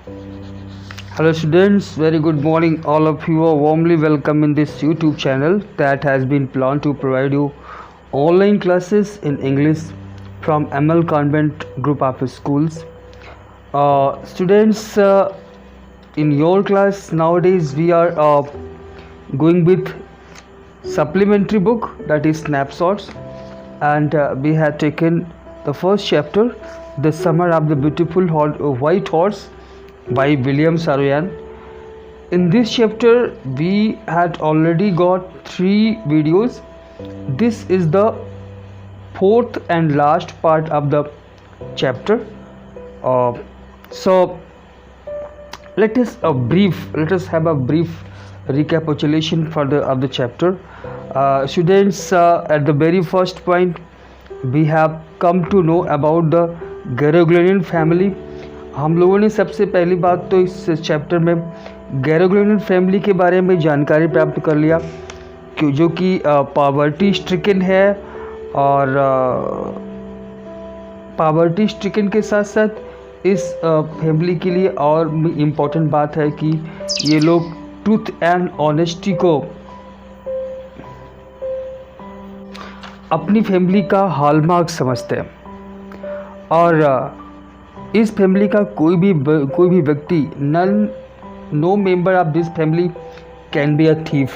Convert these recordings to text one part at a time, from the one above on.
Hello students, very good morning. All of you are warmly welcome in this YouTube channel that has been planned to provide you online classes in English from ML Convent Group of Schools. Students, in your class nowadays we are going with supplementary book, that is snapshots, and we have taken the first chapter, The Summer of the Beautiful White Horse by William Saroyan. In this chapter we had already got 3 videos. This is the fourth and last part of the chapter. So let us have a brief recapitulation of the chapter. Students, at the very first point we have come to know about the Garogloinian family. हम लोगों ने सबसे पहली बात तो इस chapter में गैरोग्लोनियन family के बारे में जानकारी प्राप्त कर लिया, जो कि पॉवर्टी स्ट्रिकन है, और पॉवर्टी स्ट्रिकन के साथ साथ इस फैमिली के लिए और इम्पोर्टेंट बात है कि ये लोग ट्रूथ एंड ऑनेस्टी को अपनी फैमिली का हॉलमार्क समझते हैं, और इस फैमिली का कोई भी व्यक्ति, no member of this family can be a thief.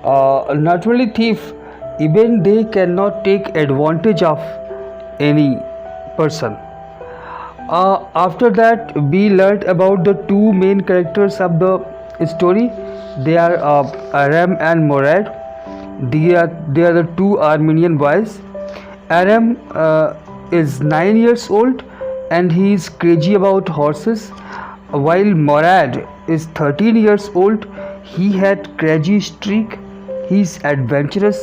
Not only thief, even they can not take advantage of any person. After that we learned about the 2 main characters of the story. They are Aram and Morad. They are the 2 Armenian boys. Aram is 9 years old and he is crazy about horses, while Morad is 13 years old. He had crazy streak, he is adventurous,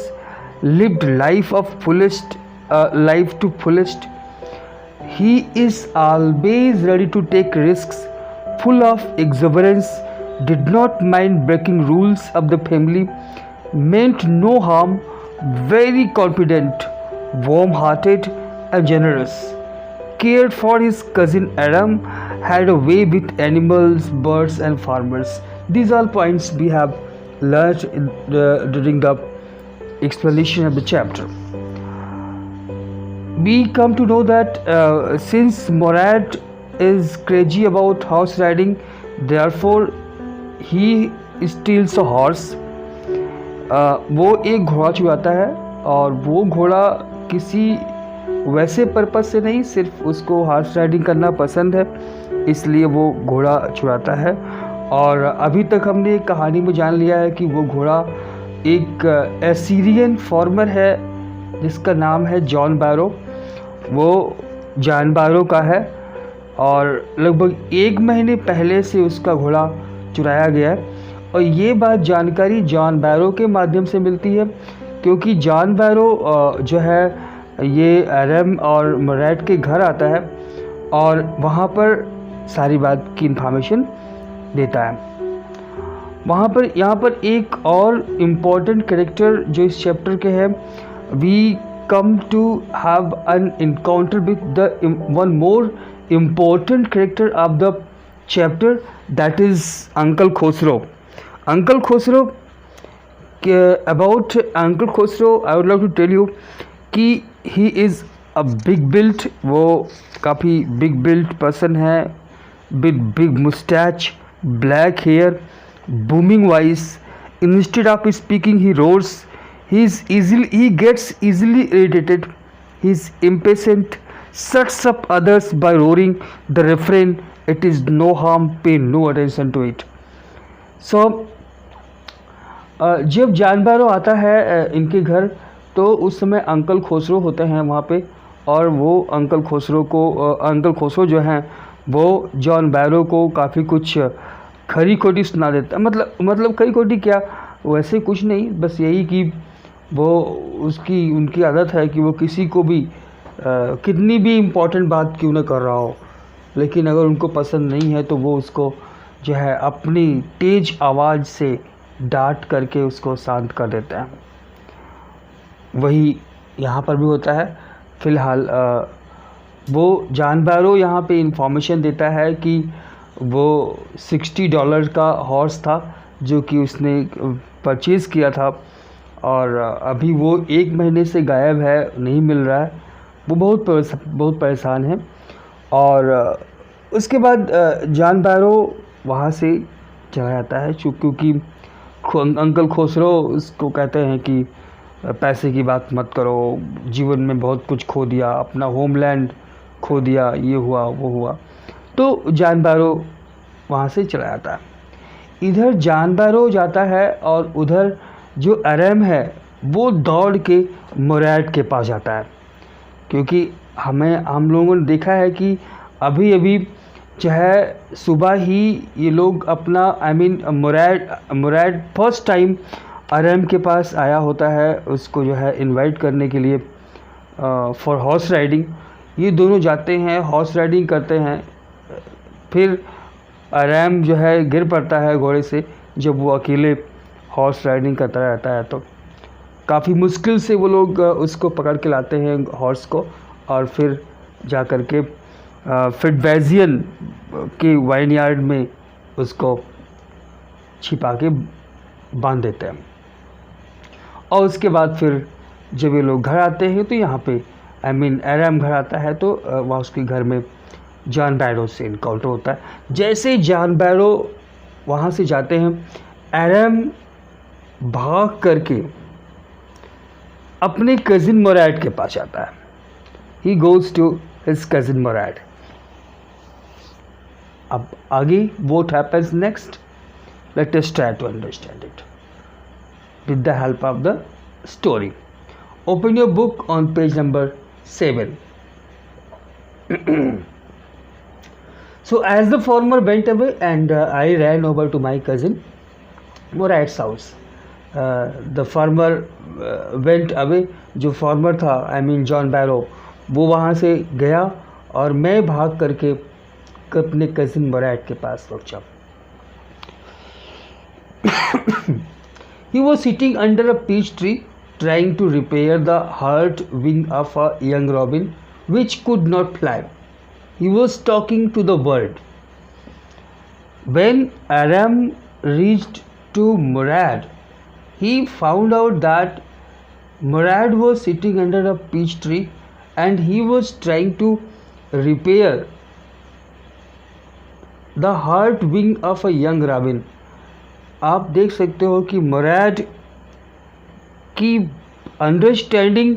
lived life to fullest. He is always ready to take risks, full of exuberance, did not mind breaking rules of the family, meant no harm, very confident, warm-hearted and generous, cared for his cousin Aram, had a way with animals, birds and farmers. These are points we have learned during the explanation of the chapter. We come to know that since Morad is crazy about horse riding, therefore he steals a horse. वो एक घोड़ा चुराता है, और वो घोड़ा किसी वैसे purpose से नहीं, सिर्फ उसको हॉर्स राइडिंग करना पसंद है, इसलिए वो घोड़ा चुराता है. और अभी तक हमने एक कहानी में जान लिया है कि वो घोड़ा एक एसीरियन फार्मर है जिसका नाम है जॉन बैरो. वो जॉन बैरो का है, और लगभग 1 महीने पहले से उसका घोड़ा चुराया गया है. और ये बात जानकारी जॉन बैरो के माध्यम से मिलती है, क्योंकि जॉन बैरो जो है ये एरम और मोरैड के घर आता है और वहाँ पर सारी बात की इन्फॉर्मेशन देता है. यहाँ पर एक और इम्पॉर्टेंट कैरेक्टर जो इस चैप्टर के हैं, we come to have an encounter with the one more important character of the chapter, that is Uncle Khosrow. Uncle Khosrow, about Uncle Khosrow I would like to tell you कि he is a big built, वो काफ़ी big built person है, with big mustache, black hair, booming voice. Instead of speaking he roars. He gets easily irritated. He is impatient, shuts up others by roaring the refrain, "It is no harm, pay no attention to it." So जब John बैरो आता है इनके घर, तो उस समय uncle खोसरो होते हैं वहाँ पे, और वो अंकल खोसरो जो हैं वो जॉन बैरो को काफ़ी कुछ खरी खोटी सुना देता है. मतलब खरी खोटी क्या, वैसे कुछ नहीं, बस यही कि वो उनकी आदत है कि वो किसी को भी कितनी भी इम्पोर्टेंट बात क्यों ना कर रहा हो, लेकिन अगर उनको पसंद नहीं है तो वो उसको जो है अपनी तेज़ आवाज़ से डांट करके उसको शांत कर देता है. वही यहाँ पर भी होता है. फ़िलहाल वो जॉन बैरो यहाँ पे इंफॉर्मेशन देता है कि वो $60 का हॉर्स था जो कि उसने परचेज़ किया था, और अभी वो 1 महीने से गायब है, नहीं मिल रहा है। वो बहुत परेशान है। और उसके बाद जॉन बैरो वहाँ से चला जाता है, क्योंकि अंकल खुसरो उसको कहते हैं कि पैसे की बात मत करो, जीवन में बहुत कुछ खो दिया, अपना होमलैंड खो दिया, ये हुआ वो हुआ। तो जॉन बैरो वहाँ से चला जाता है। इधर जॉन बैरो जाता है और उधर जो अरैम है वो दौड़ के मुरैड के पास जाता है, क्योंकि हम लोगों ने देखा है कि अभी अभी चाहे सुबह ही ये लोग अपना मुरैड फर्स्ट टाइम अरैम के पास आया होता है, उसको जो है इनवाइट करने के लिए फॉर हॉर्स राइडिंग। ये दोनों जाते हैं, हॉर्स राइडिंग करते हैं। फिर अरैम जो है गिर पड़ता है घोड़े से, जब वो अकेले हॉर्स राइडिंग करता रहता है। तो काफ़ी मुश्किल से वो लोग उसको पकड़ के लाते हैं हॉर्स को, और फिर जा कर के फिटवेजियन के वाइनयार्ड में उसको छिपा के बांध देते हैं। और उसके बाद फिर जब ये लोग घर आते हैं तो यहाँ पे अरैम घर आता है, तो वहाँ उसके घर में जॉन बैरो से इनकाउंटर होता है। जैसे जॉन बैरो वहाँ से जाते हैं, अरैम भाग करके अपने कज़िन मुरैड के पास जाता है। He goes to his cousin Murad. अब आगे what happens next, let us try to understand it with the help of the story. Open your book on page number 7. So as the farmer went away and I ran over to my cousin Murad's house. The farmer went away. जो farmer था John बैरो, वो वहाँ से गया और मैं भाग करके अपने कज़िन मुराद के पास पहुँचा। He was sitting under a peach tree trying to repair the hurt wing of a young robin which could not fly. He was talking to the bird. When Aram reached to Murad, he found out that Murad was sitting under a peach tree and he was trying to repair the hurt wing of a young robin. आप देख सकते हो कि मुराद की understanding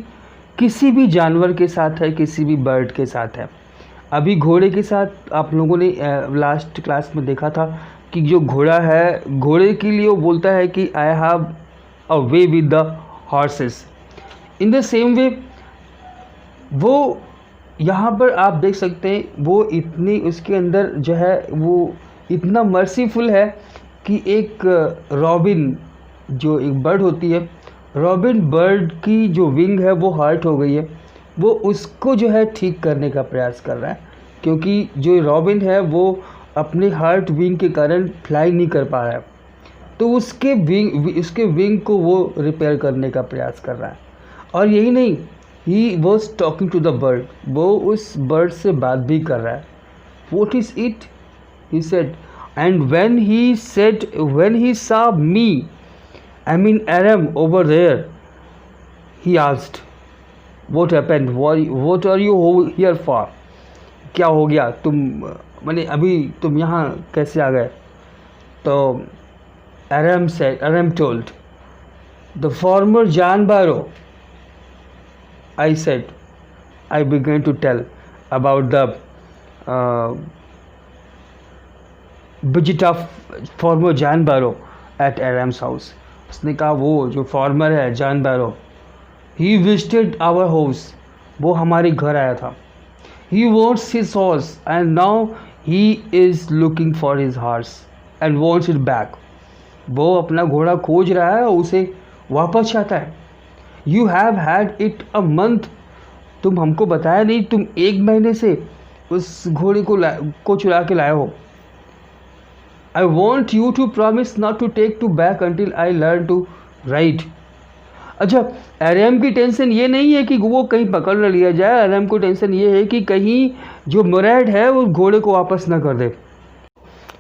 किसी भी जानवर के साथ है, किसी भी बर्ड के साथ है। अभी घोड़े के साथ आप लोगों ने लास्ट क्लास में देखा था कि जो घोड़ा है, घोड़े के लिए वो बोलता है कि आई have a way with the horses. In the same way वो यहाँ पर आप देख सकते हैं, वो इतनी उसके अंदर जो है वो इतना मर्सीफुल है कि एक रॉबिन जो एक बर्ड होती है, रॉबिन बर्ड की जो विंग है वो हर्ट हो गई है, वो उसको जो है ठीक करने का प्रयास कर रहा है, क्योंकि जो रॉबिन है वो अपने हर्ट विंग के कारण फ्लाई नहीं कर पा रहा है, तो उसके विंग को वो रिपेयर करने का प्रयास कर रहा है। और यही नहीं, he was talking to the bird, वो उस बर्ड से बात भी कर रहा है। What is it, he said, and when he saw me, Aram over there, he asked, what happened, what are you here for? क्या हो गया, तुम मैंने अभी तुम यहाँ कैसे आ गए? तो Aram told, the farmer John Barrow. I said, I began to tell about the visit of farmer John Barrow at Aram's house. उसने कहा वो जो फार्मर है John Barrow, he visited our house, वो हमारे घर आया था। He wants his horse and now he is looking for his horse and wants it back. वो अपना घोड़ा खोज रहा है और उसे वापस चाहता है। You have had it a month, तुम हमको बताया नहीं, तुम 1 महीने से उस घोड़े को चुरा के लाए हो। I want you to promise not to take to back until I learn to ride. अच्छा, अरैम की टेंशन ये नहीं है कि वो कहीं पकड़ न लिया जाए, अरैम को टेंशन ये है कि कहीं जो मुराद है वो घोड़े को वापस ना कर दे।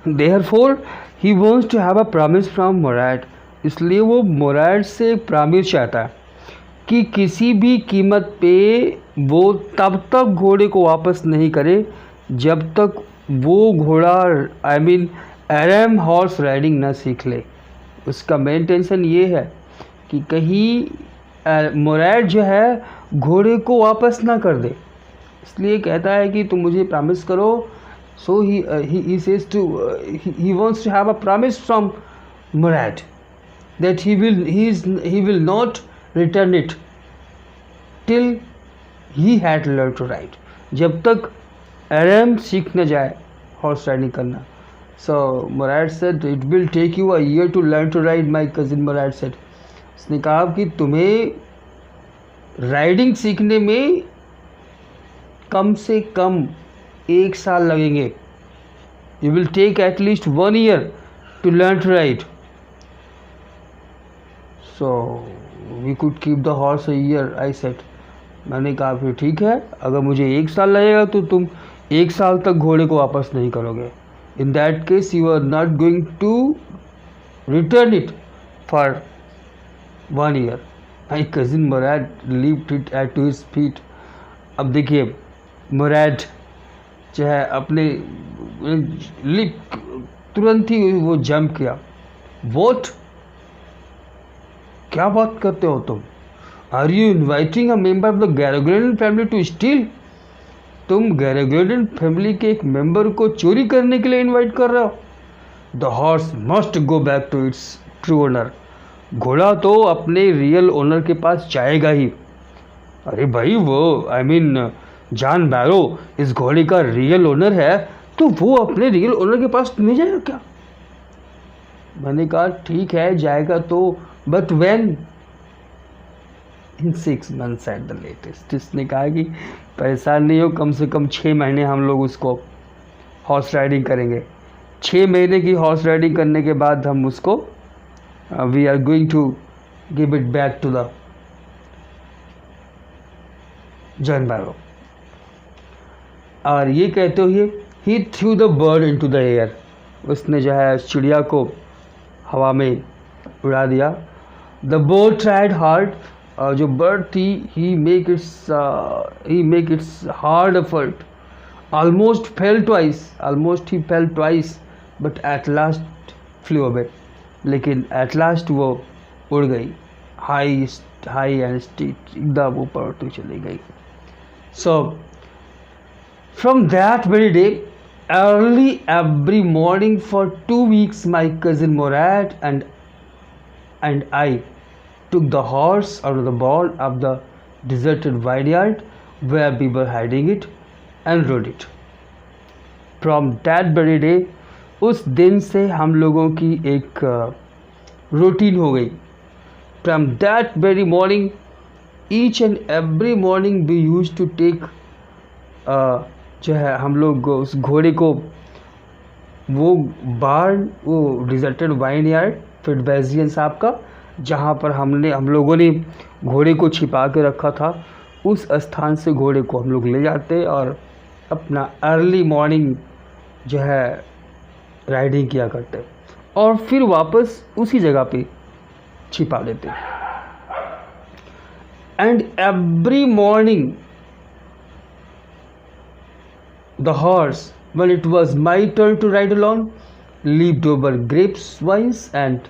Therefore, he wants to have a promise from Murad. इसलिए वो मुराद से एक प्रॉमिस चाहता है कि किसी भी कीमत पे वो तब तक घोड़े को वापस नहीं करे जब तक वो घोड़ा आराम हॉर्स राइडिंग ना सीख ले। उसका मेन टेंशन ये है कि कहीं मुराद जो है घोड़े को वापस ना कर दे, इसलिए कहता है कि तुम मुझे प्रॉमिस करो। सो he says to he wants to have a promise from Murad that he will not return it till he had learned to ride, जब तक आराम सीख न जाए हॉर्स राइडिंग करना। So Murad said it will take you a year to learn to ride, my cousin Murad said. उसने कहा कि तुम्हें राइडिंग सीखने में कम से कम 1 साल लगेंगे। You will take at least 1 year to learn to ride. So we could keep the horse a year, I said. मैंने कहा फिर ठीक है, अगर मुझे 1 साल लगेगा तो तुम 1 साल तक घोड़े को वापस नहीं करोगे। In that case you are not going to return it for 1 year. My cousin Murad leaped it at his feet. अब देखिए मुराद जो है अपने लिप तुरंत ही वो जंप किया। वॉट, क्या बात करते हो तुम? Are you inviting a member of the Garogradon family to steal? तुम गैरोग्रेडन फैमिली के एक मेंबर को चोरी करने के लिए इनवाइट कर रहे हो? The horse must go back to its true owner. घोड़ा तो अपने रियल ओनर के पास जाएगा ही। अरे भाई वो जॉन बैरो इस घोड़े का रियल ओनर है, तो वो अपने रियल ओनर के पास नहीं जाएगा क्या? मैंने कहा ठीक है जाएगा तो, but when? In 6 months at the latest. इसने कहा कि परेशान नहीं हो, कम से कम 6 महीने हम लोग उसको हॉर्स राइडिंग करेंगे। 6 महीने की हॉर्स राइडिंग करने के बाद हम उसको we are going to give it back to the John Barrow. और ये कहते हुए ही threw the bird into the air. उसने जो है चिड़िया को हवा में उड़ा दिया। The bird tried hard. और जो बर्ड थी he make its hard effort. Almost fell twice but at last flew away. लेकिन एट लास्ट वो उड़ गई, हाई एंड स्ट्रीट, एकदम ऊपर तो चली गई। सो from that very day, early every morning for 2 weeks, my cousin Murad and I took the horse out of the ball of the deserted vineyard where we were hiding it and rode it. From that very day, उस दिन से हम लोगों की एक routine हो गई। From that very morning, each and every morning we used to take जो है हम लोग उस घोड़े को वो बार्न, वो डिजर्टेड वाइन यार्ड फिटबेजियन साहब का, जहाँ पर हम लोगों ने घोड़े को छिपा के रखा था, उस स्थान से घोड़े को हम लोग ले जाते और अपना अर्ली मॉर्निंग जो है राइडिंग किया करते और फिर वापस उसी जगह पे छिपा देते। And every morning the horse, when it was my turn to ride along, leaped over grapevines and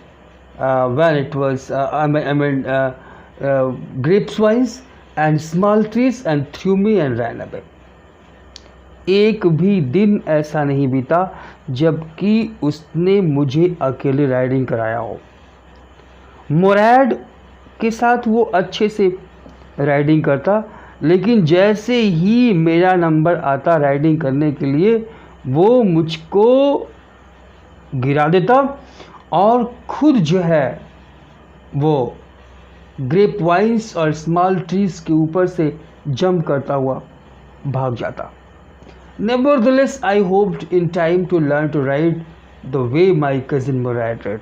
when it was grapevines and small trees and threw me and ran away. एक भी दिन ऐसा नहीं बीता जबकि उसने मुझे अकेले राइडिंग कराया हो। मुराद के साथ वो अच्छे से राइडिंग करता, लेकिन जैसे ही मेरा नंबर आता राइडिंग करने के लिए वो मुझको गिरा देता और खुद जो है वो ग्रेप वाइन्स और स्मॉल ट्रीज के ऊपर से जंप करता हुआ भाग जाता। Nevertheless I hoped in time to learn to ride the way my cousin Murad did.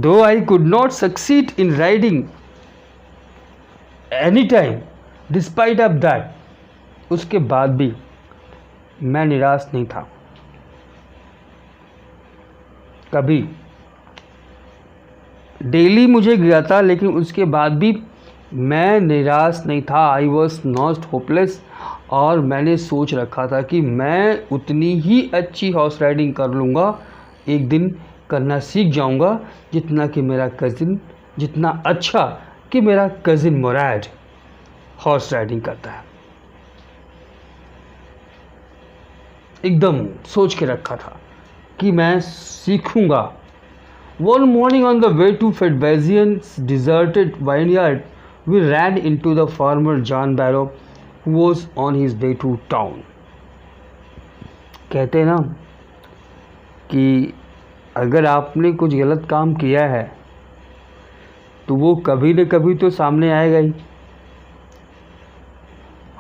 Though I could not succeed in riding any time despite of that, उसके बाद भी मैं निराश नहीं था। कभी। डेली मुझे गया था, लेकिन उसके बाद भी मैं निराश नहीं था। I was not hopeless. और मैंने सोच रखा था कि मैं उतनी ही अच्छी हॉर्स राइडिंग कर लूँगा, एक दिन करना सीख जाऊँगा जितना अच्छा कि मेरा कज़िन मुराद हॉर्स राइडिंग करता है। एकदम सोच के रखा था कि मैं सीखूंगा। One morning on the way to Fedvazian's deserted vineyard, we ran into the farmer John Barrow, who was on his way to town. कहते हैं ना कि अगर आपने कुछ गलत काम किया है तो वो कभी न कभी तो सामने आएगा ही।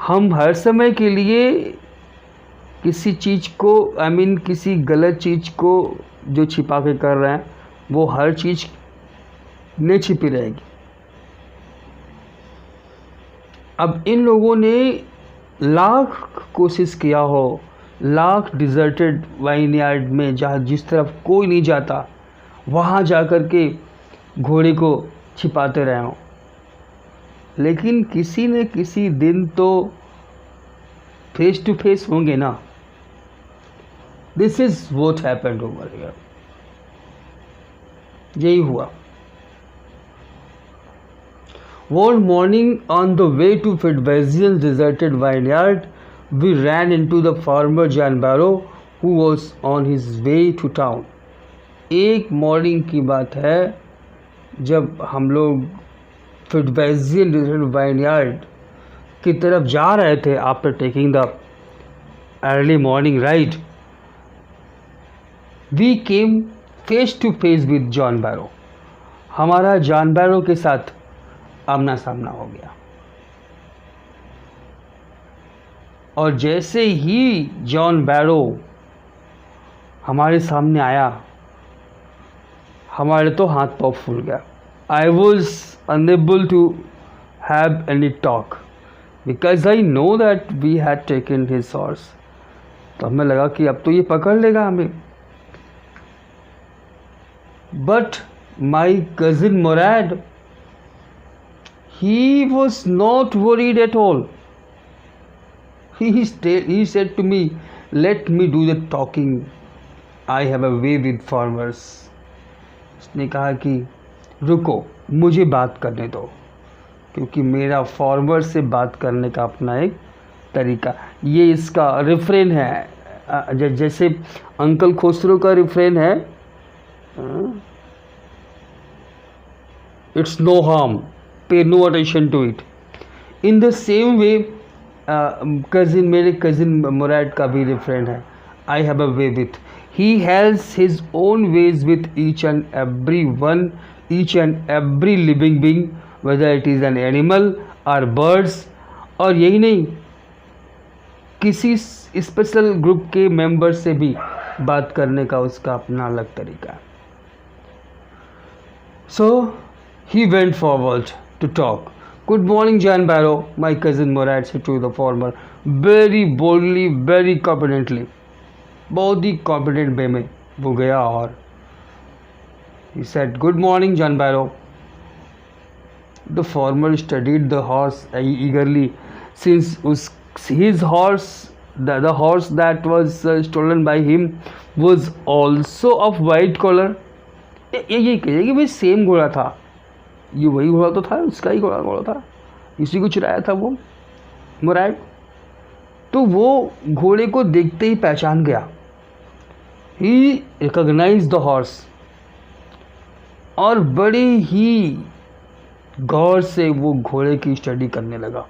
हम हर समय के लिए किसी चीज़ को किसी गलत चीज़ को जो छिपा के कर रहे हैं, वो हर चीज़ नहीं छिपी रहेगी। अब इन लोगों ने लाख कोशिश किया हो, लाख डिज़र्टेड वाइनयार्ड में जहाँ जिस तरफ कोई नहीं जाता, वहाँ जा कर के घोड़े को छिपाते रहे हों, लेकिन किसी न किसी दिन तो फेस टू फेस होंगे ना। This is what happened over here. यही हुआ। One morning on the way to Fedvazian's deserted vineyard, we ran into the farmer John Barrow, who was on his way to town. एक morning की बात है जब हम लोग फिडवेजियन डिजर्टेड वाइनयार्ड की तरफ जा रहे थे after taking the early morning ride. We came face to face with John Barrow. हमारा जॉन बैरो के साथ आमना सामना हो गया। और जैसे ही जॉन बैरो हमारे सामने आया, हमारे तो हाथ पाँव फूल गया। I was unable to have any talk because I know that we had taken his horse. तो हमें लगा कि अब तो ये पकड़ लेगा हमें। But my cousin Murad, he was not worried at all. He said to me, let me do the talking. I have a way with farmers. उसने कहा कि रुको, मुझे बात करने दो, क्योंकि मेरा फार्मर से बात करने का अपना एक तरीका। ये इसका रिफ्रेन है, जैसे अंकल खुसरो का रिफ्रेन है, it's no harm, pay no attention to it. In the same way, मेरे कज़िन मुराद का भी रिफ्रेंड है, I have a way with. He has his own ways with each and every one, each and every living being, whether it is an animal or birds. और यही नहीं, किसी special group के member से भी बात करने का उसका अपना अलग तरीका है। So he went forward to talk. Good morning, John Barrow, my cousin Murad said to the farmer, very boldly, very confidently. बहुत ही confident way में वो गया और he said, good morning, John Barrow. The farmer studied the horse eagerly, since his horse, the horse that was stolen by him, was also of white color. ये कहिए कि भाई same घोड़ा था, ये वही घोड़ा तो था, उसका ही घोड़ा था, इसी को चुराया था वो मुराद। तो वो घोड़े को देखते ही पहचान गया। ही रिकॉग्नाइज्ड द हॉर्स और बड़े ही गौर से वो घोड़े की स्टडी करने लगा।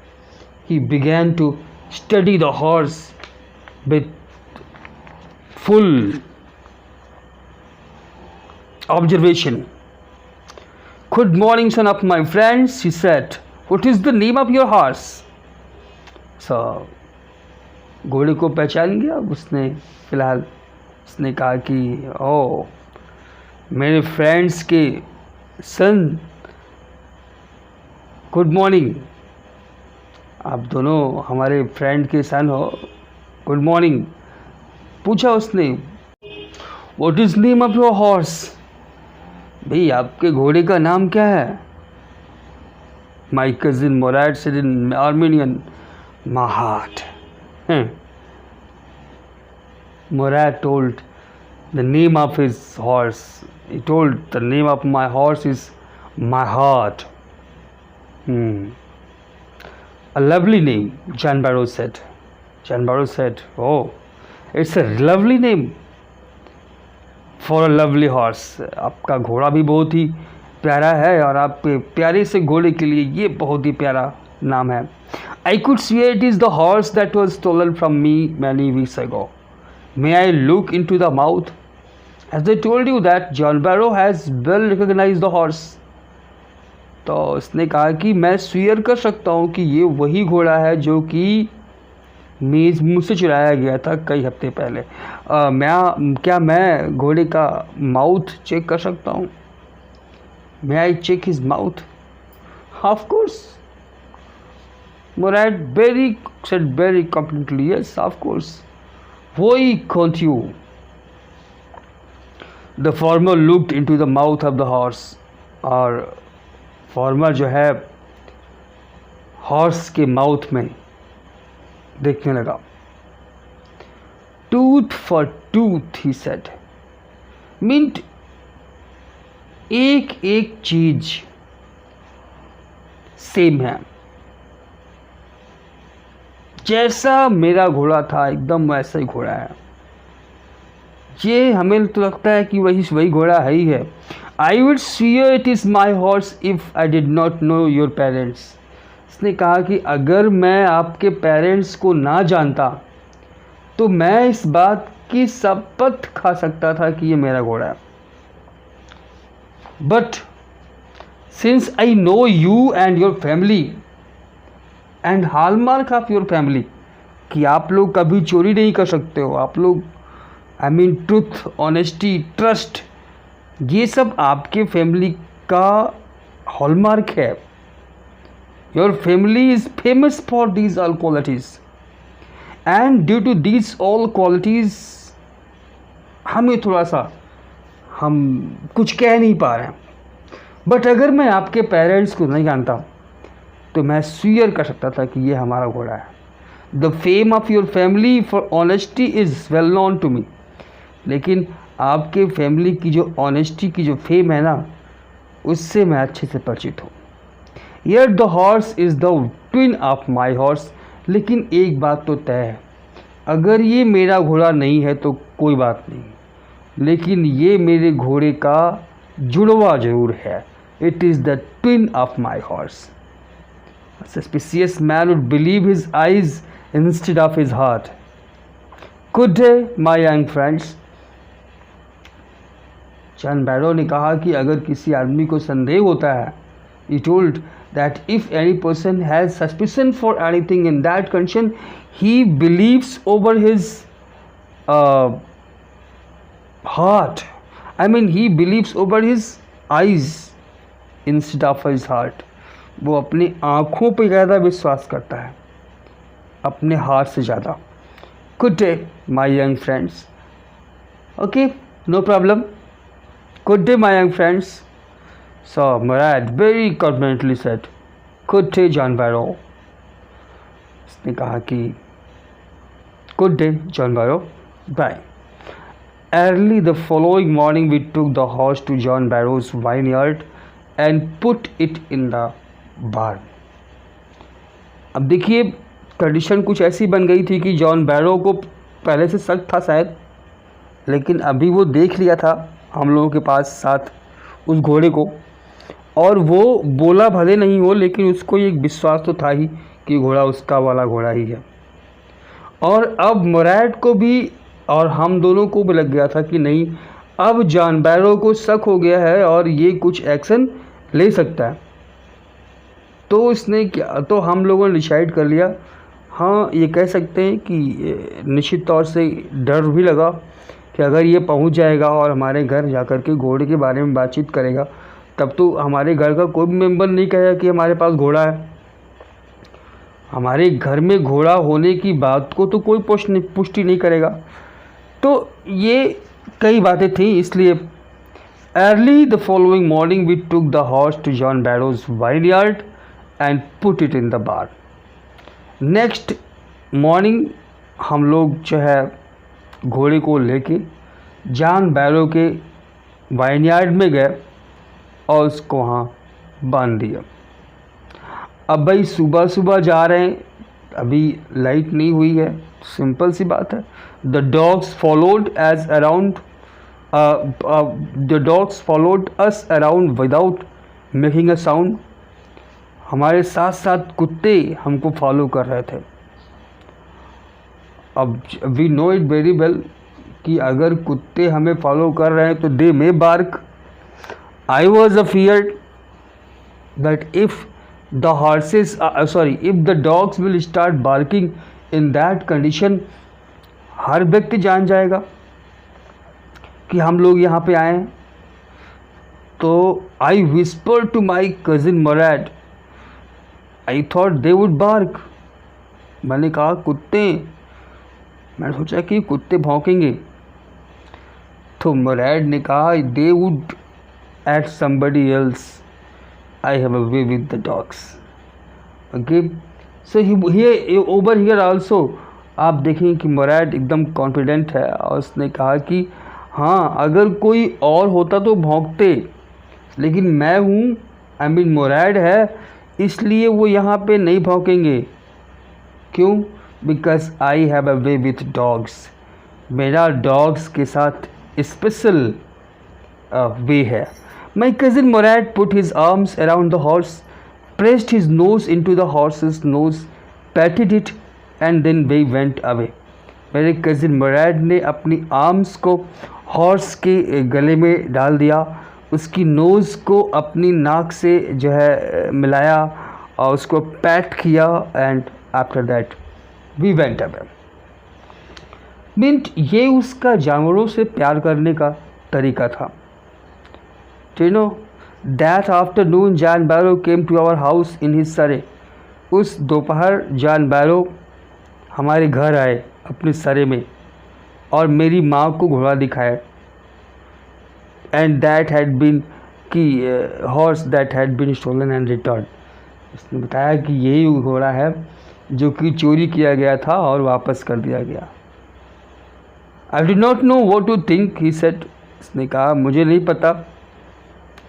He began to study the horse with full observation. Good morning, son of my friends, he said. What is the name of your horse? So, घोड़े को पहचान गया उसने। फिलहाल उसने कहा कि ओ मेरे फ्रेंड्स के सन, गुड मॉर्निंग, आप दोनों हमारे फ्रेंड के सन हो, गुड मॉर्निंग। पूछा उसने, what is name of your horse? भाई आपके घोड़े का नाम क्या है? My cousin Mourad said in Armenian, Mahat. Murad told the name of his horse. He told the name of my horse is my heart. A lovely name, John Barrow said. John Barrow said, oh, it's a lovely name for a lovely horse. आपका घोड़ा भी बहुत ही प्यारा है और आपके प्यारे से घोड़े के लिए ये बहुत ही प्यारा नाम है. I could swear it is the horse that was stolen from me many weeks ago. May I look into the mouth? As I told you that John Barrow has well recognized the horse. तो उसने कहा कि मैं severe कर सकता हूँ कि ये वही घोड़ा है जो कि मुझसे चुराया गया था कई हफ्ते पहले. क्या मैं घोड़े का माउथ चेक कर सकता हूँ? May I check his mouth? Of course. Murad said very confidently, yes, of course. Why can't you? The farmer looked into the mouth of the horse. और फार्मर जो है हॉर्स के माउथ में देखने लगा. Tooth for tooth, he said. Meant एक एक चीज सेम है. जैसा मेरा घोड़ा था एकदम वैसा ही घोड़ा है. ये हमें तो लगता है कि वही घोड़ा है ही है. I will severe it is my horse if I did not know your parents. इसने कहा कि अगर मैं आपके पेरेंट्स को ना जानता तो मैं इस बात की शपथ खा सकता था कि ये मेरा घोड़ा है. But since I know you and your family and hallmark of your family, कि आप लोग कभी चोरी नहीं कर सकते हो, आप लोग ट्रूथ, ऑनेस्टी, ट्रस्ट, ये सब आपके फैमिली का हॉलमार्क है. Your family is famous for these all qualities and due to these all qualities हमें थोड़ा सा हम कुछ कह नहीं पा रहे हैं. बट अगर मैं आपके पेरेंट्स को नहीं जानता तो मैं स्वीयर कर सकता था कि ये हमारा घोड़ा है. The fame of your family for honesty is well known to me. लेकिन आपके फैमिली की जो ऑनेस्टी की जो फेम है ना, उससे मैं अच्छे से परिचित हूँ. यर the horse is the twin of my horse. लेकिन एक बात तो तय है, अगर ये मेरा घोड़ा नहीं है तो कोई बात नहीं, लेकिन ये मेरे घोड़े का जुड़वा जरूर है. It is the twin of my horse. Suspicious man would believe his eyes instead of his heart. Good day, my young friends. John Barrow ने कहा कि अगर किसी आदमी को संदेह होता है, he told that if any person has suspicion for anything in that condition, he believes over his heart. He believes over his eyes instead of his heart. वो अपनी आँखों पर ज़्यादा विश्वास करता है, अपने हाथ से ज़्यादा. Good day my young friends. Okay, no problem. Good day my young friends. So Mourad very confidently said, good day John Barrow. उसने कहा कि good day John Barrow, bye. Early the following morning we took the horse to John Barrow's vineyard and put it in the barn. अब देखिए condition कुछ ऐसी बन गई थी कि जॉन बैरो को पहले से शक था शायद, लेकिन अभी वो देख लिया था हम लोगों के पास साथ उस घोड़े को, और वो बोला भले नहीं हो लेकिन उसको एक विश्वास तो था ही कि घोड़ा उसका वाला घोड़ा ही है. और अब मुराद को भी और हम दोनों को भी लग गया था कि नहीं, अब जॉन बैरो को शक हो गया है और ये कुछ एक्शन ले सकता है. तो उसने क्या, तो हम लोगों ने डिसाइड कर लिया, हाँ ये कह सकते हैं कि निश्चित तौर से डर भी लगा कि अगर ये पहुंच जाएगा और हमारे घर जाकर के घोड़े के बारे में बातचीत करेगा, तब तो हमारे घर का कोई भी मेंबर नहीं कहेगा कि हमारे पास घोड़ा है. हमारे घर में घोड़ा होने की बात को तो कोई पुष्टि नहीं करेगा. तो ये कई बातें थी, इसलिए early the following morning we took the horse to John Barrow's vineyard and put it in the barn. Next morning हम लोग जो है घोड़े को लेके जॉन बैरो के वाइनयार्ड में गए और उसको वहाँ बांध दिया। अब भाई सुबह सुबह जा रहे हैं, अभी लाइट नहीं हुई है, सिंपल सी बात है। The dogs followed as around the dogs followed us around without making a sound. हमारे साथ साथ कुत्ते हमको फॉलो कर रहे थे। अब we know it very well कि अगर कुत्ते हमें फॉलो कर रहे हैं तो they may bark. I was afeared that if the horses if the dogs will start barking in that condition, हर व्यक्ति जान जाएगा कि हम लोग यहाँ पे आए हैं। तो I whisper to my cousin Mourad, I thought they would bark. मैंने कहा कुत्ते, मैंने सोचा कि कुत्ते भौंकेंगे। तो मोराड ने कहा they would at somebody else, I have a way with the dogs. Okay, so he over here also आप देखें कि मोराड एकदम कॉन्फिडेंट है और उसने कहा कि हाँ अगर कोई और होता तो भौंकते, लेकिन मैं हूँ, आई मीन मोराड है, इसलिए वो यहाँ पे नहीं भौंकेंगे। क्यों? Because I have a way with dogs. मेरा डॉग्स के साथ स्पेशल वे है। My cousin Mourad put his arms around the horse, pressed his nose into the horse's nose, patted it and then we went away. मेरे cousin Mourad ने अपनी arms को horse के गले में डाल दिया, उसकी नोज़ को अपनी नाक से जो है मिलाया और उसको पैट किया and after that we went away. Means ये उसका जानवरों से प्यार करने का तरीका था। You know that afternoon John Barrow came to our house in his surrey. उस दोपहर जॉन बैरो हमारे घर आए अपने सरे में और मेरी माँ को घोड़ा दिखाया। एंड दैट हैड बीन कि horse that had been stolen and return. उसने बताया कि यही घोड़ा है जो कि चोरी किया गया था और वापस कर दिया गया। I do not know what to think, he said. उसने कहा मुझे नहीं पता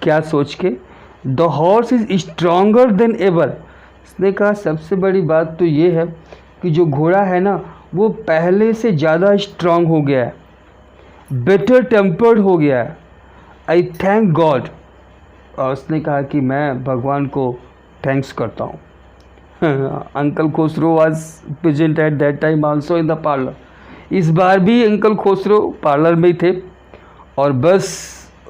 क्या सोच के। The horse is stronger than ever. उसने कहा सबसे बड़ी बात तो ये है कि जो घोड़ा है ना वो पहले से ज़्यादा स्ट्रॉन्ग हो गया है, बेटर टेम्पर्ड हो गया है। आई थैंक गॉड। और उसने कहा कि मैं भगवान को थैंक्स करता हूँ। Uncle Khusro was present at that time also in the parlour. इस बार भी अंकल खुसरो पार्लर में ही थे और बस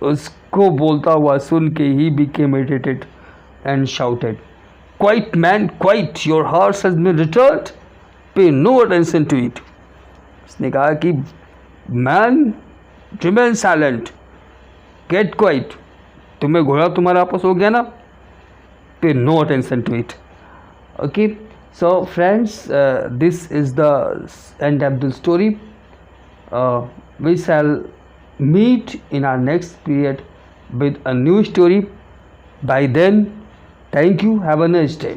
उसको बोलता हुआ सुन के he became irritated and shouted, quiet man quiet, your horse has been returned, pay no attention to it. उसने कहा कि man remain silent, get quiet, तुम्हें घोड़ा तुम्हारा वापस हो गया ना, pay no attention to it. Okay, so friends, this is the end of the story. We shall meet in our next period with a new story. By then, thank you, have a nice day.